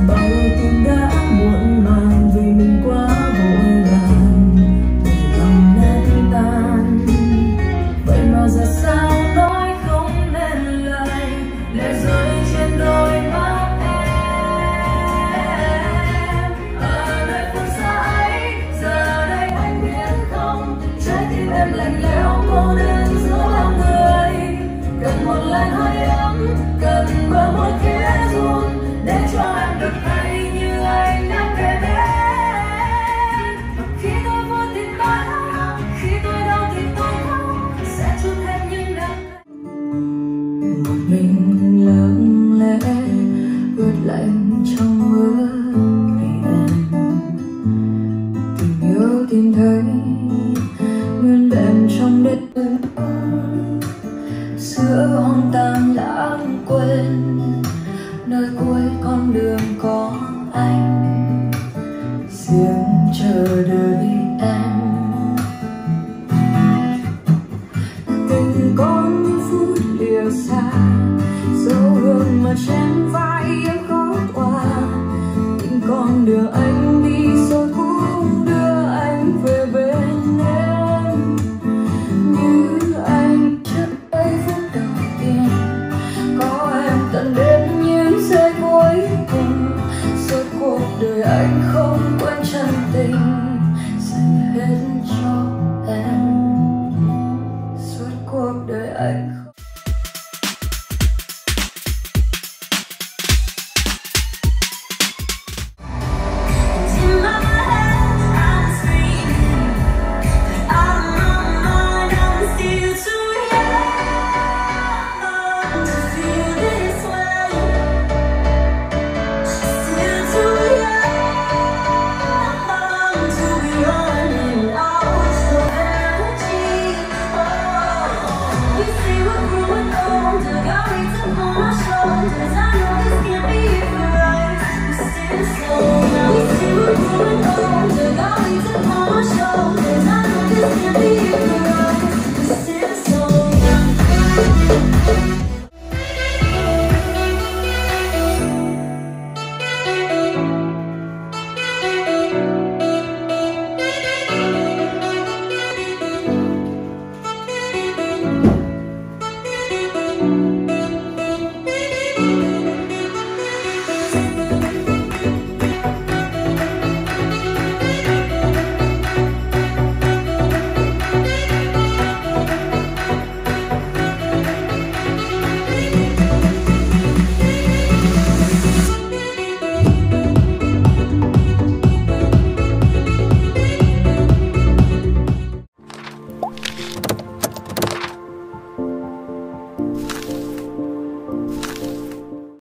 bao lời tình đã muộn màng vì mình quá vội vàng để lòng nát tan. Vậy mà giờ sao nói không nên lời, lệ rơi trên đôi mắt em. Ở nơi phương xa ấy, giờ đây anh biết không, trái tim em lạnh lẽo cô đơn giữa lòng người. Cần một làn hơi ấm, cần bờ môi khẽ run để cho em được thấy như anh đang kề bên. Khi tôi vui thì tôi khóc, khi tôi đau thì tôi khóc, sẽ chút hết những đắng cay. Một mình lặng lẽ ướt lạnh trong mưa vì em. Tình yêu tìm thấy nguyên vẹn trong đêm giữa hoang tàn lãng quên, nơi cuối con đường có anh riêng chờ đợi em. Tình có những phút lìa xa, dấu hương mà trên vai em khó qua, những con đường ấy